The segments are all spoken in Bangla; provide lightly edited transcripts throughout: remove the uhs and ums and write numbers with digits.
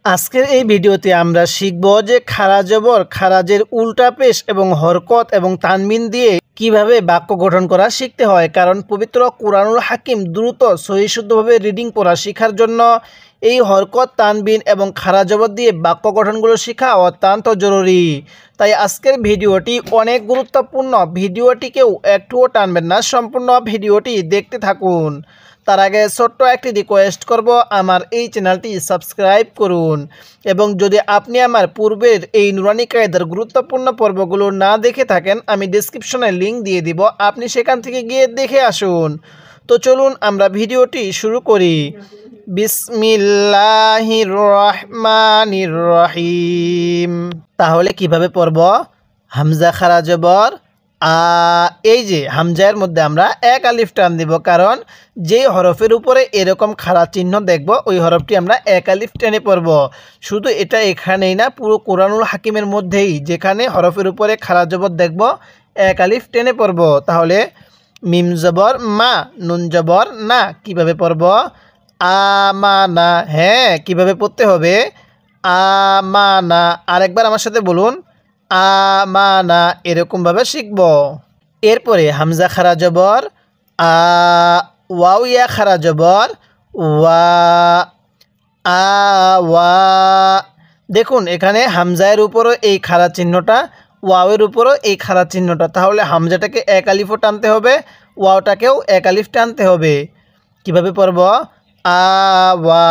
আজকের এই ভিডিওতে আমরা শিখব যে খাড়া জবর, খারাজের উল্টা পেশ এবং হরকত এবং তানবিন দিয়ে কিভাবে বাক্য গঠন করা শিখতে হয়। কারণ পবিত্র কুরআনুল হাকিম দ্রুত সহিশুদ্ধভাবে রিডিং পড়া শেখার জন্য এই হরকত, তানবিন এবং খাড়া জবর দিয়ে বাক্য গঠনগুলো শেখা অত্যন্ত জরুরি। তাই আজকের ভিডিওটি অনেক গুরুত্বপূর্ণ। ভিডিওটিকেও একটুও টানবেন না, সম্পূর্ণ ভিডিওটি দেখতে থাকুন। তার আগে ছোট্ট একটি রিকোয়েস্ট করব, আমার এই চ্যানেলটি সাবস্ক্রাইব করুন এবং যদি আপনি আমার পূর্বের এই নুরানি কায়দার গুরুত্বপূর্ণ পর্বগুলো না দেখে থাকেন, আমি ডেসক্রিপশনে লিংক দিয়ে দিব, আপনি সেখান থেকে গিয়ে দেখে আসুন। তো চলুন আমরা ভিডিওটি শুরু করি। বিসমিল্লাহির রহমানির রহিম। তাহলে কিভাবে পড়ব? হামজা খাড়া জবর এই যে হামজার মধ্যে আমরা এক আলিফ টান দিব, কারণ যেই হরফের উপরে এরকম খাড়া চিহ্ন দেখব ওই হরফটি আমরা এক আলিফ টেনে পড়ব। শুধু এটা এখানেই না, পুরো কুরআনুল হাকিমের মধ্যেই যেখানে হরফের উপরে খাড়া জবর দেখব এক আলিফ টেনে পড়ব। তাহলে মিম জবর মা, নুন জবর না, কিভাবে পড়ব? আমানা। হ্যাঁ, কিভাবে পড়তে হবে? আমানা। আরেকবার আমার সাথে বলুন, আমানা। এরকমভাবে শিখব। এরপরে হামজা খাড়া জবর ওয়াও, ইয়া খাড়া জবর ওয়া, ওয়া। দেখুন এখানে হামজায়ের উপরও এই খাড়া চিহ্নটা, ওয়াওয়ের উপরও এই খাড়া চিহ্নটা। তাহলে হামজাটাকে এক আলিফও টানতে হবে, ওয়াওটাকেও এক আলিফ টানতে হবে। কিভাবে পড়ব? ওয়া।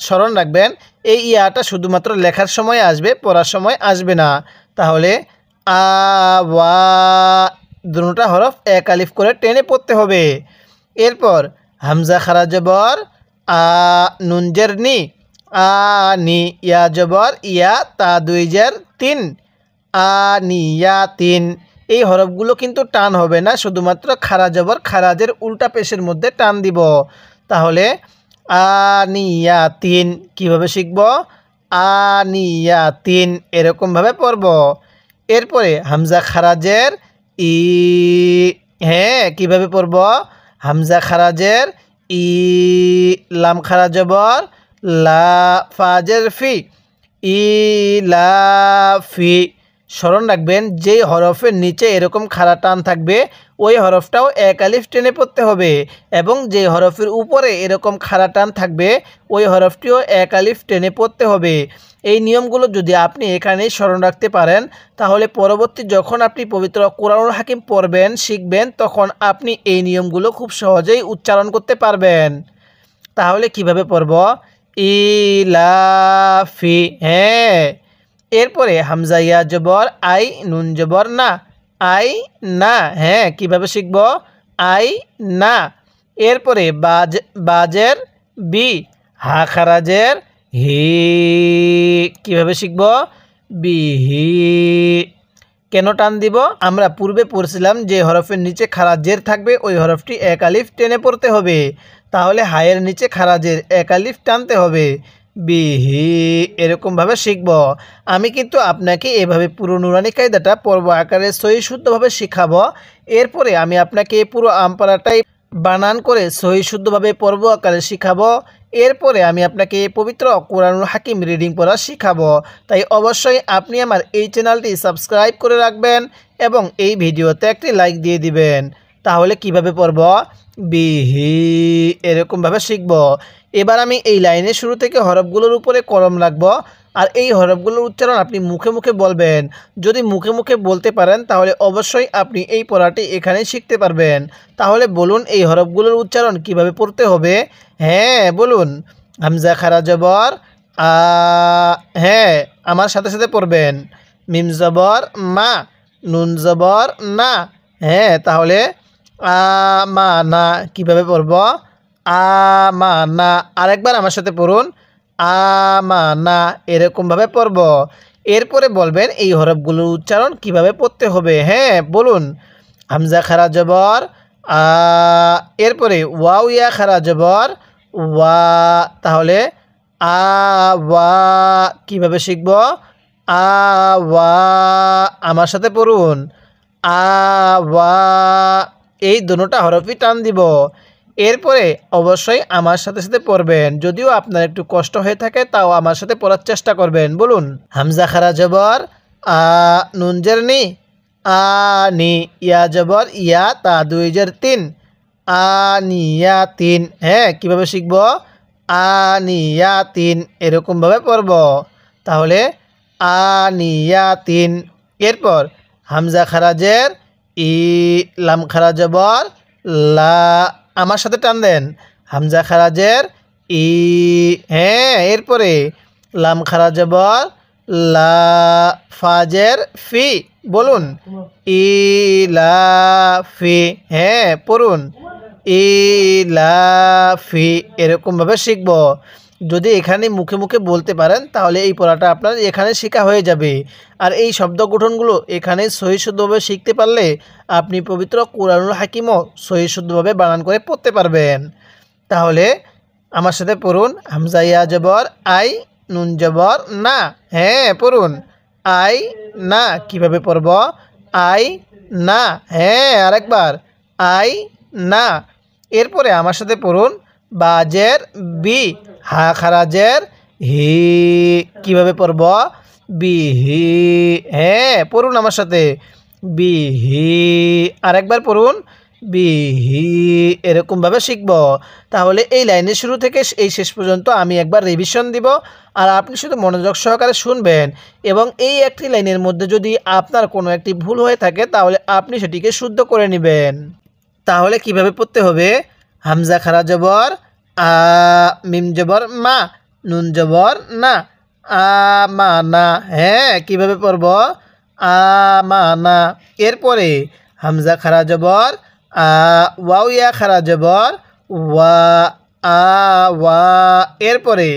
স্মরণ রাখবেন, এই ইয়াটা শুধুমাত্র লেখার সময় আসবে, পড়ার সময় আসবে না। তাহলে ওয়া, দুটোটা হরফ এক আলিফ করে টেনে পড়তে হবে। এরপর হামজা খাড়া জবর নুন জের নি, নি। ইয়া জবর ইয়া, তা দুই জের তিন, নিয়া তিন। এই হরফগুলো কিন্তু টান হবে না, শুধুমাত্র খাড়া জবর খারাজের উল্টা পেশের মধ্যে টান দিব। তাহলে নিয়া তিন। কীভাবে শিখব? নিয়া তিন। এরকমভাবে পড়ব। এরপরে হামজা খারাজের ই। হ্যাঁ, কিভাবে পড়ব? হামজা খারাজের ই, লাম খাড়া জবর লা, ফাজের ফি, ই লা ফি। স্মরণ রাখবেন, যেই হরফের নিচে এরকম খাড়া টান থাকবে ওই হরফটাও এক আলিফ টেনে পড়তে হবে, এবং যে হরফের উপরে এরকম খাড়া টান থাকবে ওই হরফটিও এক আলিফ টেনে পড়তে হবে। এই নিয়মগুলো যদি আপনি এখানেই স্মরণ রাখতে পারেন, তাহলে পরবর্তী যখন আপনি পবিত্র কুরআনুল হাকিম পড়বেন, শিখবেন, তখন আপনি এই নিয়মগুলো খুব সহজেই উচ্চারণ করতে পারবেন। তাহলে কিভাবে পড়ব? ইলাফি। হ্যাঁ। এরপরে হামজা ইয়া জবর আই, নুন জবর না, আই না। হ্যাঁ, কিভাবে শিখব? আই না। এরপরে বাজের বি, হা খারাজের হি। কিভাবে শিখব? বিহি। কেন টান দিব? আমরা পূর্বে পড়ছিলাম যে হরফের নিচে খাড়া জের থাকবে ওই হরফটি এক আলিফ টেনে পড়তে হবে। তাহলে হায়ের নিচে খাড়া জের এক আলিফ টানতে হবে। বিহি। এরকমভাবে শিখব। আমি কিন্তু আপনাকে এভাবে পুরো নুরানি কায়দাটা পর্ব আকারে সহি শুদ্ধভাবে শিখাবো। এরপরে আমি আপনাকে পুরো আমপারাটাই বানান করে সহি শুদ্ধভাবে পর্ব আকারে শিখাবো। এরপরে আমি আপনাকে পবিত্র কুরআনুল হাকিম রিডিং পড়া শিখাবো। তাই অবশ্যই আপনি আমার এই চ্যানেলটি সাবস্ক্রাইব করে রাখবেন এবং এই ভিডিওতে একটি লাইক দিয়ে দিবেন। তাহলে কিভাবে পড়ব? বিহি। এরকমভাবে শিখব। এবার আমি এই লাইনের শুরু থেকে হরফগুলোর উপরে কলম রাখবো, আর এই হরফগুলোর উচ্চারণ আপনি মুখে মুখে বলবেন। যদি মুখে মুখে বলতে পারেন তাহলে অবশ্যই আপনি এই পড়াটি এখানে শিখতে পারবেন। তাহলে বলুন এই হরফগুলোর উচ্চারণ কিভাবে পড়তে হবে? হ্যাঁ, বলুন। হামজা খাড়া জবর হ্যাঁ, আমার সাথে সাথে পড়বেন। মিম জবর মা, নুন জবর না। হ্যাঁ, তাহলে আমানা। কিভাবে পড়ব? আমানা। আরেকবার আমার সাথে পড়ুন, আমানা। এরকমভাবে পড়ব। এরপরে বলবেন এই হরফগুলোর উচ্চারণ কিভাবে পড়তে হবে। হ্যাঁ, বলুন। হামজা খাড়া জবর এরপরে ওয়াও, ইয়া খাড়া জবর ওয়া। তাহলে ওয়া। কিভাবে শিখব? ওয়া। আমার সাথে পড়ুন, ওয়া। এই দুটোটা হরফই টান দিব। এরপরে অবশ্যই আমার সাথে সাথে পড়বেন, যদিও আপনার একটু কষ্ট হয়ে থাকে তাও আমার সাথে পড়ার চেষ্টা করবেন। বলুন, হামজা খারা জবর আ, নুন জের নি, আ নি, ইয়া জবর ইয়া, তা দুই জের তিন, আনিয়া তিন। হ্যাঁ, কিভাবে শিখব? আনিয়া তিন, এরকমভাবে পড়ব। তাহলে আনিয়া তিন। এরপর হামজা খারাজের ই, লাম খারা জবর লা, আমার সাথে টান দেন। হামজা খারাজের ই, হ্যাঁ, এরপরে লাম খারা জবর লা, ফাজের ফি। বলুন, ইলাফি। হ্যাঁ, পড়ুন, ইলাফি। এরকমভাবে শিখব। যদি এখানে মুখে মুখে বলতে পারেন তাহলে এই পড়াটা আপনার এখানে শেখা হয়ে যাবে। আর এই শব্দ গঠনগুলো এখানে সহি শুদ্ধভাবে শিখতে পারলে আপনি পবিত্র কুরআনুল হাকিমও সহি শুদ্ধভাবে বানান করে পড়তে পারবেন। তাহলে আমার সাথে পড়ুন, হামজা ইয়া জবর আই, নুন জবর না। হ্যাঁ, পড়ুন, আই না। কিভাবে পড়ব? আই না। হ্যাঁ, আরেকবার, আই না। এরপরে আমার সাথে পড়ুন, বাজের বি, হা খারাজের হি। কিভাবে পড়ব? বিহি। হ্যাঁ, পড়ুন আমার সাথে, বিহি। আরেকবার পড়ুন, বিহি। এরকমভাবে শিখব। তাহলে এই লাইনের শুরু থেকে এই শেষ পর্যন্ত আমি একবার রিভিশন দিব, আর আপনি শুধু মনোযোগ সহকারে শুনবেন। এবং এই একটি লাইনের মধ্যে যদি আপনার কোনো একটি ভুল হয়ে থাকে তাহলে আপনি সেটিকে শুদ্ধ করে নেবেন। তাহলে কিভাবে পড়তে হবে? হামজা খারা জবর আ, মিম জবর মা, নুন জবর না, আমানা। হ্যাঁ, কিভাবে পড়ব? আমানা। এরপরে হামজা খারা জবর আ, ওয়াও ইয়া খারা জবর ওয়া, ওয়া। এরপরে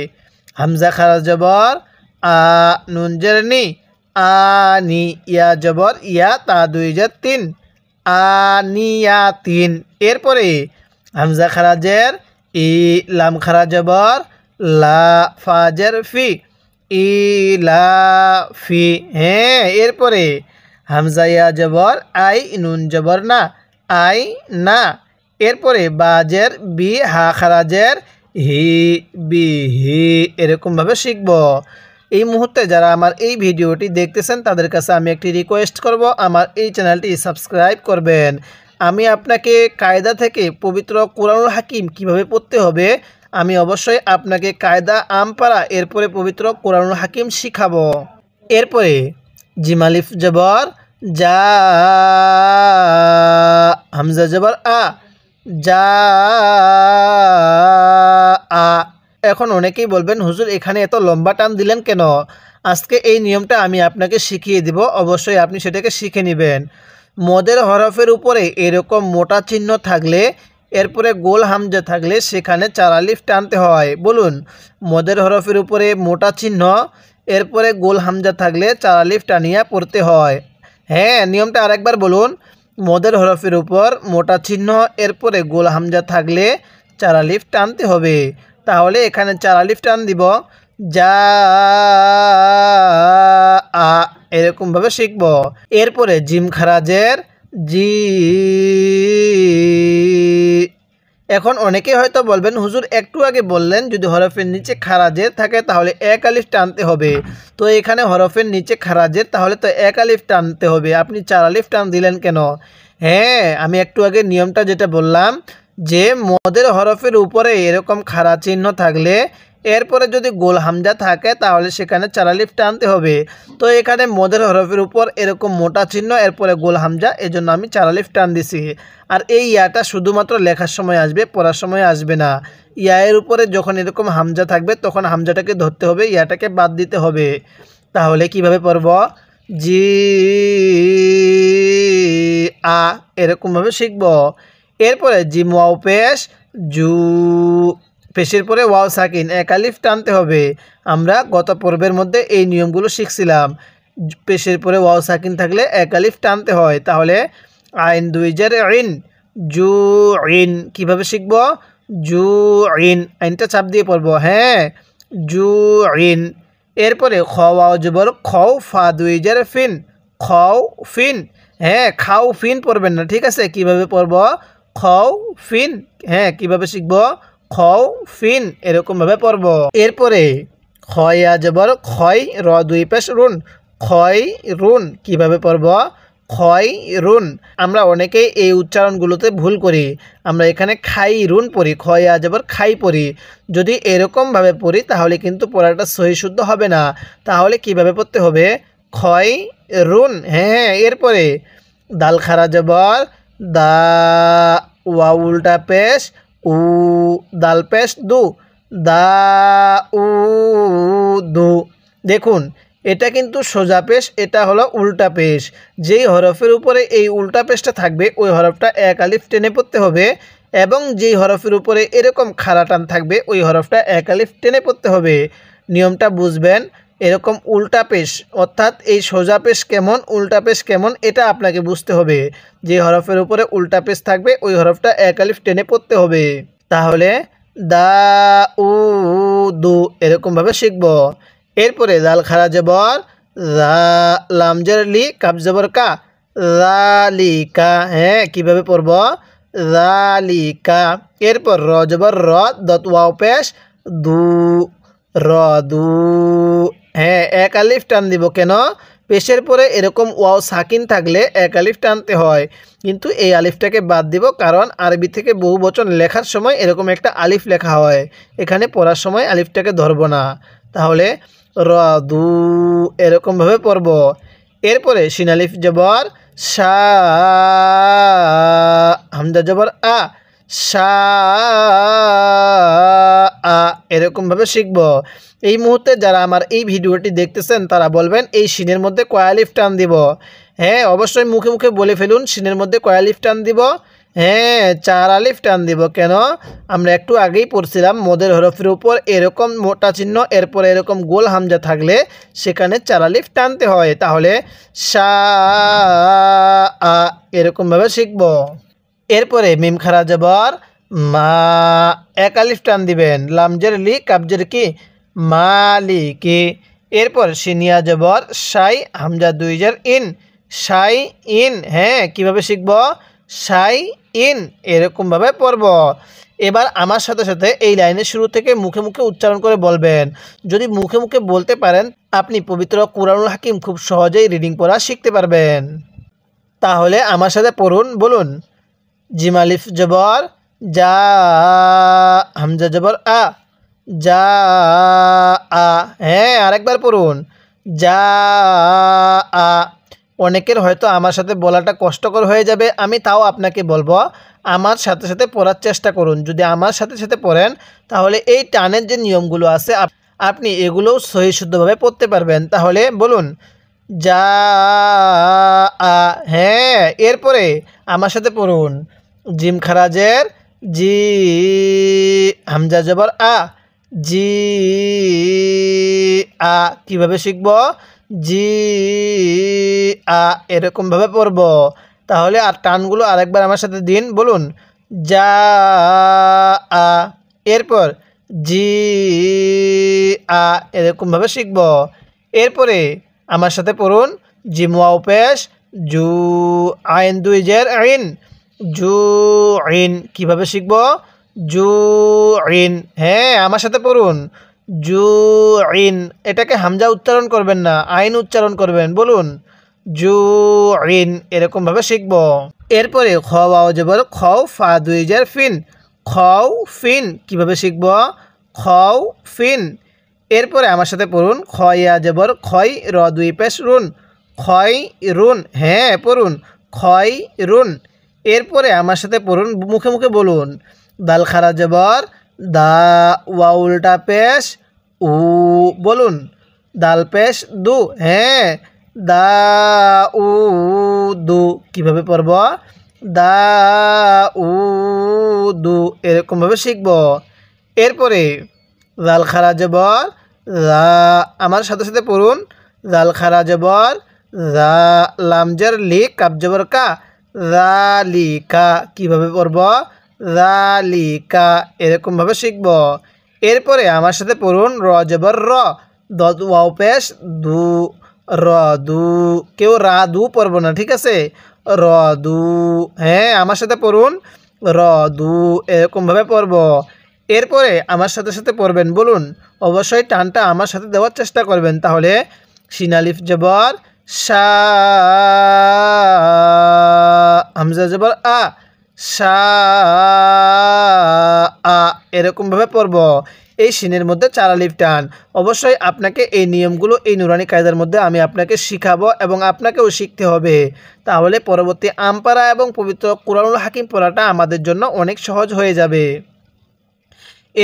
হামজা খারা জবর আ, নুন জের নি, আনি, ইয়া জবর ইয়া, তা দুই জের তিন, আনিয়া তিন। এরপরে হামজা খারাজের ই, লাম খারা জবর লা, ফাজের ফি, ইলাফি। হ্যাঁ, এরপরে হামজা ইয়া জবর আই, নুন জবর না, আই না। এরপরে বাজের বি, হা খারাজের হি, বিহি। এরকমভাবে শিখব। এই মুহূর্তে যারা আমার এই ভিডিওটি দেখতেছেন তাদের কাছে আমি একটি রিকোয়েস্ট করব, আমার এই চ্যানেলটি সাবস্ক্রাইব করবেন। আমি আপনাকে কায়দা থেকে পবিত্র কুরআনুল হাকিম কিভাবে পড়তে হবে আমি অবশ্যই আপনাকে কায়দা আমপারা, এরপরে পবিত্র কুরআনুল হাকিম শিখাবো। এরপরে জিমালিফ জবর যা, হামজা জবর আ, যা আ। এখন অনেকেই বলবেন, হুজুর এখানে এত লম্বা টান দিলেন কেন? আজকে এই নিয়মটা আমি আপনাকে শিখিয়ে দিব, অবশ্যই আপনি সেটাকে শিখে নেবেন। মদের হরফের উপরে এরকম মোটা চিহ্ন থাকলে, এরপরে গোল হামজা থাকলে সেখানে 4 আলিফ টানতে হয়। বলুন, মদের হরফের উপরে মোটা চিহ্ন, এরপরে গোল হামজা থাকলে 4 আলিফ টানিয়া পড়তে হয়। হ্যাঁ, নিয়মটা আরেকবার বলুন, মদের হরফের উপর মোটা চিহ্ন, এরপরে গোল হামজা থাকলে 4 আলিফ টানতে হবে। তাহলে এখানে 4 আলিফ টান দিব, যা আ। এরকমভাবে শিখব। এরপরে জিম খারাজের জি। এখন অনেকে হয়তো বলবেন, হুজুর একটু আগে বললেন যদি হরফের নিচে খারাজের থাকে তাহলে 1 আলিফ টানতে হবে। তো এখানে হরফের নিচে খারাজের, তাহলে তো 1 আলিফ টানতে হবে, আপনি 4 আলিফ টান দিলেন কেন? হ্যাঁ, আমি একটু আগে নিয়মটা যেটা বললাম, যে মদের হরফের উপরে এরকম খাড়া চিহ্ন থাকলে, এরপরে যদি গোল হামজা থাকে তাহলে সেখানে 4 আলিফ টানতে হবে। তো এখানে মদের হরফের উপর এরকম মোটা চিহ্ন, এরপরে গোল হামজা, এজন্য আমি 4 আলিফ টান দিছি। আর এই ইয়াটা শুধুমাত্র লেখার সময় আসবে, পড়ার সময় আসবে না। ইয়ায়ের উপরে যখন এরকম হামজা থাকবে তখন হামজাটাকে ধরতে হবে, ইয়াটাকে বাদ দিতে হবে। তাহলে কিভাবে পড়ব? জি আ। এরকমভাবে শিখব। এরপরে জিম ওয়াও পেশ জু, পেশের পরে ওয়াও সাকিন, 1 আলিফ টানতে হবে। আমরা গত পর্বের মধ্যে এই নিয়মগুলো শিখছিলাম। পেশের পরে ওয়াও সাকিন থাকলে 1 আলিফ টানতে হয়। তাহলে আইন দুই জের ইন, জু ইন। কীভাবে শিখব? জু ইন, আইনটা চাপ দিয়ে পড়ব। হ্যাঁ, জু ইন। এরপরে খ ওয়াও জবর খও, ফা দুই জের ফিন, খও ফিন। হ্যাঁ, খাও ফিন পড়বেন না, ঠিক আছে? কিভাবে পড়ব? খও ফিন। হ্যাঁ, কিভাবে শিখব? খও ফিন এরকমভাবে পড়ব। এরপরে খয়া জবর খয়, র দুই পেশ রুন, খয় রুন কিভাবে পড়ব? খয় রুন। আমরা অনেকেই এই উচ্চারণগুলোতে ভুল করি। আমরা এখানে খাই রুন পড়ি, খয়া জবর খাই পড়ি। যদি এরকমভাবে পড়ি তাহলে কিন্তু পড়াটা সহি শুদ্ধ হবে না। তাহলে কিভাবে পড়তে হবে? খয় রুন। হ্যাঁ, এরপরে দাল খারা জবর দা, ওয়া উল্টা পেশ উ, দাল পেশ দু, দা উ দু। দেখুন এটা কিন্তু সোজা পেশ, এটা হলো উল্টা পেশ। যেই হরফের উপরে এই উল্টা পেশটা থাকবে ওই হরফটা এক আলিফ টেনে পড়তে হবে, এবং যেই হরফের উপরে এরকম খাড়া টান থাকবে ওই হরফটা এক আলিফ টেনে পড়তে হবে। নিয়মটা বুঝবেন। এরকম উল্টা পেশ, অর্থাৎ এই সোজা পেশ কেমন, উল্টা পেশ কেমন, এটা আপনাকে বুঝতে হবে। যে হরফের উপরে উল্টা পেশ থাকবে ওই হরফটা এক আলিফ টেনে পড়তে হবে। তাহলে দা উ দু এরকমভাবে শিখব। এরপরে দাল খারা জবর রা, লাম জের লি, কাব জবর কা, রালিকা। হ্যাঁ, কিভাবে পড়ব? রালিকা। এরপর র জবর র, দত ওয়াও পেশ দু, র দু। হ্যাঁ, এক আলিফ টান দিব কেন? পেশের পরে এরকম ওয়াও সাকিন থাকলে এক আলিফ টানতে হয়, কিন্তু এই আলিফটাকে বাদ দিব কারণ আরবি থেকে বহু বচন লেখার সময় এরকম একটা আলিফ লেখা হয়। এখানে পড়ার সময় আলিফটাকে ধরব না। তাহলে র দু এরকমভাবে পড়ব। এরপরে শিন আলিফ জবর সা, হামজা জবর আ, সা আ এরকমভাবে শিখব। এই মুহূর্তে যারা আমার এই ভিডিওটি দেখতেছেন তারা বলবেন এই শিনের মধ্যে কয় আলিফ টান দিব? হ্যাঁ, অবশ্যই মুখে মুখে বলে ফেলুন শিনের মধ্যে কয় আলিফ টান দিব? হ্যাঁ, 4 আলিফ টান দিব। কেন? আমরা একটু আগেই পড়ছিলাম মদের হরফের উপর এরকম মোটা চিহ্ন এরপরে এরকম গোল হামজা থাকলে সেখানে 4 আলিফ টানতে হয়। তাহলে সা আ এরকমভাবে শিখব। এরপরে মিম খারা জবর মা, এক আলিফ টান দিবেন, লামজের লি, কাবজের কি, মালিকি। এরপর সিনিয়া জবর সাই, হামজা দুই জের ইন, সাই ইন। হ্যাঁ, কিভাবে শিখব? সাই ইন এরকমভাবে পড়ব। এবার আমার সাথে সাথে এই লাইনের শুরু থেকে মুখে মুখে উচ্চারণ করে বলবেন। যদি মুখে মুখে বলতে পারেন আপনি পবিত্র কুরআনুল হাকিম খুব সহজেই রিডিং পড়া শিখতে পারবেন। তাহলে আমার সাথে পড়ুন, বলুন। জিম আলিফ জবর যা, হামজা জবর আ, যা আ। হ্যাঁ, আরেকবার পড়ুন, যা আ। অনেকের হয়তো আমার সাথে বলাটা কষ্টকর হয়ে যাবে, আমি তাও আপনাকে বলবো আমার সাথে সাথে পড়ার চেষ্টা করুন। যদি আমার সাথে সাথে পড়েন তাহলে এই টানের যে নিয়মগুলো আছে আপনি এগুলোও সহি শুদ্ধভাবে পড়তে পারবেন। তাহলে বলুন যা আ। হ্যাঁ, এরপরে আমার সাথে পড়ুন। জিম খারাজের জি, হামজা জবর আ, জি আ। কিভাবে শিখব? জি আ এরকমভাবে পড়ব। তাহলে আর টানগুলো আরেকবার আমার সাথে দিন, বলুন যা আ। এরপর জি আ এরকমভাবে শিখব। এরপরে আমার সাথে পড়ুন জিম ওয়াও পেশ জু, আইন দুই জের আইন, জু আইন। কিভাবে শিখব? জু আইন। হ্যাঁ, আমার সাথে পড়ুন জু আইন। এটাকে হামজা উচ্চারণ করবেন না, আইন উচ্চারণ করবেন। বলুন জু আইন এরকমভাবে শিখব। এরপরে খ ওয়াও জবর খও, ফা দুই জের ফিন, খও ফিন। কিভাবে শিখব? খও ফিন। এরপরে আমার সাথে পড়ুন খয়া জবর খয়, র দুই পেশ রুন, খয় রুন। হ্যাঁ, পড়ুন খয় রুন। এরপরে আমার সাথে পড়ুন, মুখে মুখে বলুন দাল খারা জবর দা, ওয়া উল্টা পেশ উ। বলুন দাল পেশ দু। হ্যাঁ, দা উ দু। কিভাবে পড়ব? দা উ দু এরকমভাবে শিখব। এরপরে জাল খারা জবর রা, আমার সাথে সাথে পড়ুন জাল খারা জবর রা, লামজের লি, কাব জবর কা, রালিকা। কিভাবে পড়ব? রালিকা এরকমভাবে শিখব। এরপরে আমার সাথে পড়ুন র জবর র, দত ওয়াও পেশ দু, র দু। কেউ রা দু পড়ব না, ঠিক আছে? র দু। হ্যাঁ, আমার সাথে পড়ুন র দু এরকমভাবে পড়ব। এরপরে আমার সাথে সাথে পড়বেন, বলুন। অবশ্যই টানটা আমার সাথে দেওয়ার চেষ্টা করবেন। তাহলে শিন আলিফ জবর সা, হামজা জবর আ, সা আ এরকমভাবে পড়ব। এই শিনের মধ্যে 4 আলিফ টান। অবশ্যই আপনাকে এই নিয়মগুলো এই নুরানি কায়দার মধ্যে আমি আপনাকে শিখাবো এবং আপনাকেও শিখতে হবে। তাহলে পরবর্তী আমপারা এবং পবিত্র কুরআনুল হাকিম পড়াটা আমাদের জন্য অনেক সহজ হয়ে যাবে।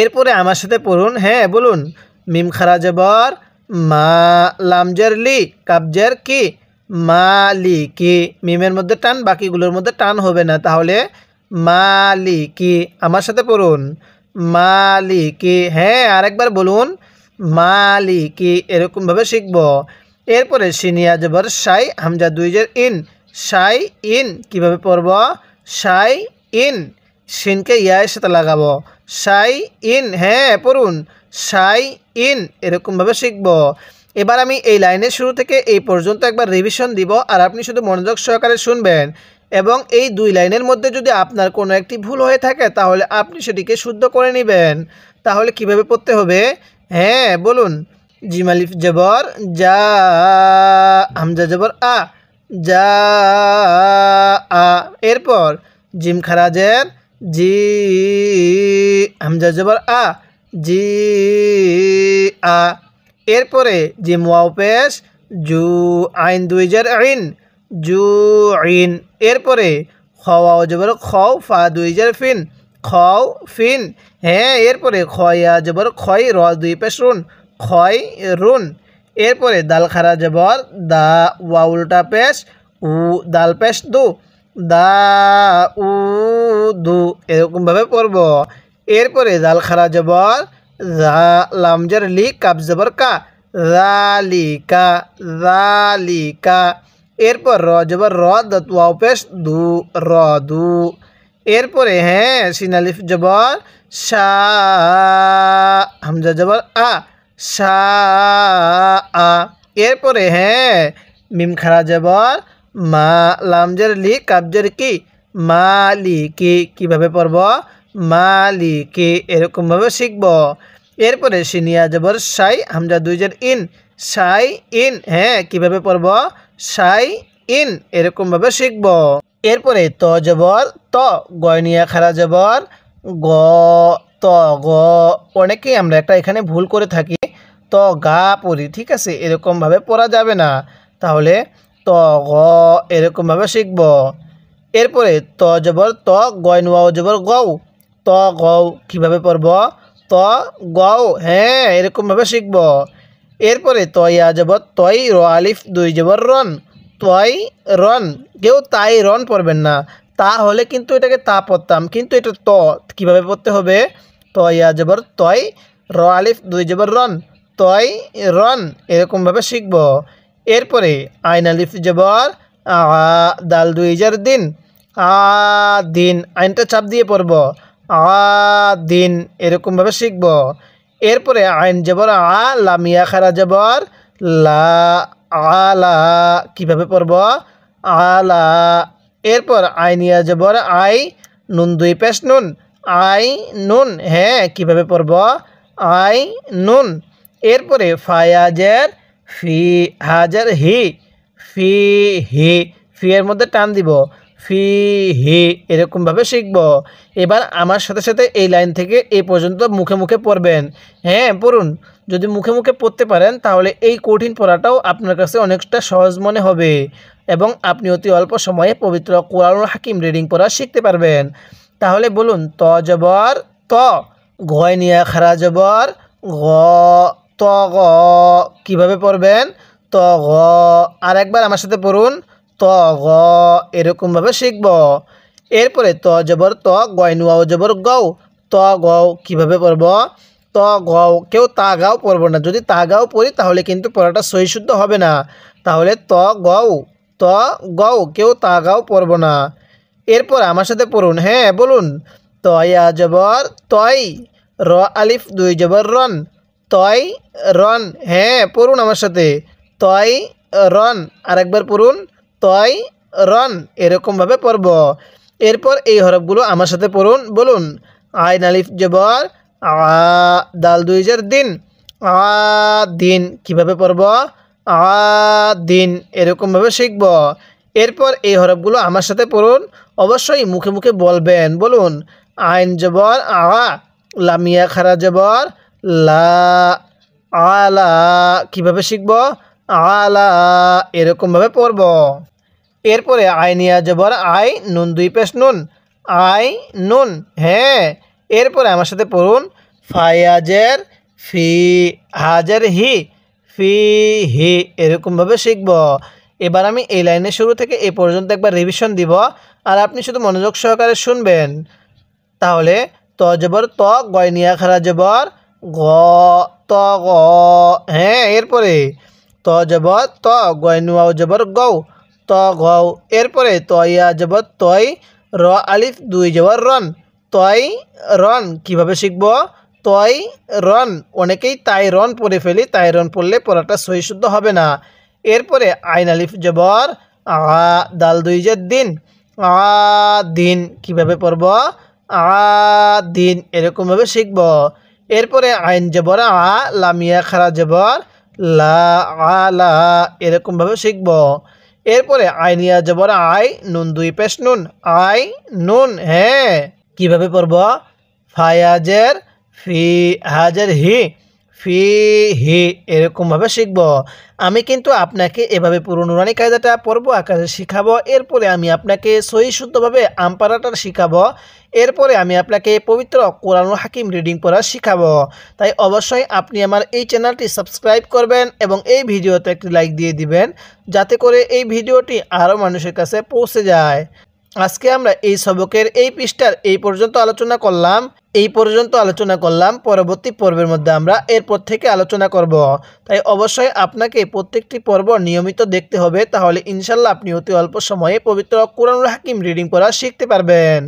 এরপরে আমার সাথে পড়ুন, হ্যাঁ বলুন। মিম খারা জবর মা, লামজের লি, কাবজের কি, মালিকি। মিমের মধ্যে টান, বাকিগুলোর মধ্যে টান হবে না। তাহলে মালিকি। আমার সাথে পড়ুন, মালিকি। হ্যাঁ আরেকবার বলুন, মালিকি। এরকমভাবে শিখব। এরপরে সিনিয়া জবর সাই, হামজা দুইজের ইন, সাই ইন। কীভাবে পড়ব? সাই ইন, শিনকে ইয়ার সাথে লাগাবো, সাই ইন। হ্যাঁ পড়ুন, সাই ইন। এরকমভাবে শিখব। এবার আমি এই লাইনের শুরু থেকে এই পর্যন্ত একবার রিভিশন দিব, আর আপনি শুধু মনোযোগ সহকারে শুনবেন। এবং এই 2 লাইনের মধ্যে যদি আপনার কোনো একটি ভুল হয়ে থাকে তাহলে আপনি সেটিকে শুদ্ধ করে নেবেন। তাহলে কিভাবে পড়তে হবে? হ্যাঁ বলুন। জিম আলিফ জবর যা, হামজা জবর আ, যা আ। এরপর জিম খারাজের জি, হামজা জবর আ, জি আ। এরপরে জিম ওয়াও পেশ জু, আইন দুইজের আইন, জু আইন। এরপরে খাওয়া জবর খাও, ফা দুইজের ফিন, খাও ফিন। হ্যাঁ এরপরে খয়া জবর খয়, র দুই পেশ রুন, খয় রুন। এরপরে দাল খারা জবর দা, ওয়া উল্টা পেশ উ, দাল পেশ দু, দা উ দু। এরকমভাবে পড়ব। এরপরে দাল খারা জবর যা, লামজের লি, কাব জবর কা, যালিকা, যালিকা। এরপর র জবর র, দত ওয়াও পেশ দু, র দু। এরপরে হ্যাঁ শিন আলিফ জবর সা, হামজা জবর আ, সা আ। এরপরে হ্যাঁ মিম খারা জবর মা, লামজের লি, কাবজের কি, মালিকি। কিভাবে পড়ব? মালিকি। এরকমভাবে শিখব। এরপরে সিনিয়া জবর সাই, হামজা দুইজের ইন, সাই ইন। হ্যাঁ কিভাবে পড়ব? সাই ইন। এরকমভাবে শিখব। এরপরে ত জবর ত, গয়নিয়া খারা জবর গ, ত গ। অনেকেই আমরা একটা এখানে ভুল করে থাকি, ত গা পড়ি, ঠিক আছে? এরকমভাবে পড়া যাবে না। তাহলে ত গ এরকমভাবে শিখব। এরপরে ত জবর ত, গয় নোয়াও জবর গৌ, ত গৌ। কীভাবে পড়ব? ত গৌ। হ্যাঁ এরকমভাবে শিখব। এরপরে তয়া জবর তয়, র আলিফ দুই জবর রন, তয় রন। কেউ তাই রন পড়বেন না, তা হলে কিন্তু এটাকে তা পড়তাম, কিন্তু এটা ত। কীভাবে পড়তে হবে? তয়া জবর তয়, র আলিফ দুই জবর রন, তয় রন। এরকমভাবে শিখব। এরপরে আইন আলিফ জবর আ, দাল দুই জার দিন, আ দিন। আইনটা চাপ দিয়ে পড়ব, আ দিন। এরকমভাবে শিখব। এরপরে আইন জবর আ, লামিয়া খারা জবর লা, আলা। কীভাবে পড়ব? আলা। এরপর আইনিয়া জবর আই, নুন দুই পেশ নুন, আই নুন। হ্যাঁ কিভাবে পড়ব? আই নুন। এরপরে ফায়াজের ফি, হাজার হি, ফি হি। ফি এর মধ্যে টান দিব, ফি হি। এরকমভাবে শিখব। এবার আমার সাথে সাথে এই লাইন থেকে এই পর্যন্ত মুখে মুখে পড়বেন। হ্যাঁ পড়ুন। যদি মুখে মুখে পড়তে পারেন তাহলে এই কঠিন পড়াটাও আপনার কাছে অনেকটা সহজ মনে হবে এবং আপনি অতি অল্প সময়ে পবিত্র কুরআনুল হাকিম রিডিং পড়া শিখতে পারবেন। তাহলে বলুন, ত জবর ত, ঘয় নিয়া খারা জবর ঘ, ত গ। কীভাবে পড়বেন? ত গ। আর একবার আমার সাথে পড়ুন, ত গ। এরকমভাবে শিখব। এরপরে ত জবর ত, গয় নুয়াও জবর গৌ, ত গৌ। কীভাবে পড়ব? ত গৌ। কেউ তা গাও পড়ব না, যদি তা গাও পড়ি তাহলে কিন্তু পড়াটা সহি শুদ্ধ হবে না। তাহলে ত গৌ, ত গৌ। কেউ তা গাও পড়ব না। এরপর আমার সাথে পড়ুন, হ্যাঁ বলুন। তয়া জবর তয়, র আলিফ দুই জবর রন, তয় রন। হ্যাঁ পড়ুন আমার সাথে, তয় রন। আরেকবার পড়ুন, তয় রন। এরকমভাবে পড়ব। এরপর এই হরফগুলো আমার সাথে পড়ুন, বলুন আইন আলিফ জবর আ, দাল দুই জের দিন, আ দিন। কিভাবে পড়ব? আ দিন, এরকমভাবে শিখব। এরপর এই হরফগুলো আমার সাথে পড়ুন, অবশ্যই মুখে মুখে বলবেন, বলুন আইন জবর আ, লামিয়া খারা জবর লা, আলা। কিভাবে শিখব? আলা, এরকমভাবে পড়ব। এরপরে আইনিয়া জবর আই, নুন দুই পেশ নুন, আই নুন। হ্যাঁ, এরপরে আমার সাথে পড়ুন ফায়াজের ফি, হাজের হি, ফি হি, এরকমভাবে শিখব। এবার আমি এই লাইনের শুরু থেকে এ পর্যন্ত একবার রিভিশন দিব, আর আপনি শুধু মনোযোগ সহকারে শুনবেন। তাহলে ত জবর ত, গয়নিয়া খারা জবর গ, ত গ। হ্যাঁ, এরপরে ত জবর ত, গয়নুয়া জবর গৌ, ত গৌ। এরপরে তয়া জবর তয়, র আলিফ দুই জবর রন, তয় রন। কিভাবে শিখব? তয় রন। অনেকেই তাই রন পড়ে ফেলি, তাই রন পড়লে পড়াটা সহি শুদ্ধ হবে না। এরপরে আইন আলিফ জবর আ, দাল দুই জের দিন, আ দিন। কিভাবে পড়ব? আ দিন, এরকমভাবে শিখব। এরপরে আইন জবর আ, লামিয়া খারা জবর লা, আলা, এরকমভাবে শিখব। এরপরে আইনিয়া জবর আই, নুন দুই পেশ নুন, আই নুন। হ্যাঁ, কিভাবে পড়ব? ফায়াজের ফি, হাজের হি, ফি হি, এরকমভাবে শিখব। আমি কিন্তু আপনাকে এভাবে পুরো নুরানি কায়দাটা পর্ব আকারে শিখাবো। এরপরে আমি আপনাকে সহি শুদ্ধভাবে আমপারাটার শিখাবো। এরপরে আমি আপনাকে পবিত্র কোরআনুল হাকিম রিডিং পড়া শিখাবো। তাই অবশ্যই আপনি আমার এই চ্যানেলটি সাবস্ক্রাইব করবেন এবং এই ভিডিওতে একটি লাইক দিয়ে দিবেন, যাতে করে এই ভিডিওটি আরও মানুষের কাছে পৌঁছে যায়। আজকে আমরা এই সবকের এই পৃষ্ঠার এই পর্যন্ত আলোচনা করলাম। পরবর্তী পর্বের মধ্যে আমরা এরপর থেকে আলোচনা করব। তাই অবশ্যই আপনাকে প্রত্যেকটি পর্ব নিয়মিত দেখতে হবে, তাহলে ইনশাল্লাহ আপনি অতি অল্প সময়ে পবিত্র কোরআনুল হাকিম রিডিং পড়া শিখতে পারবেন।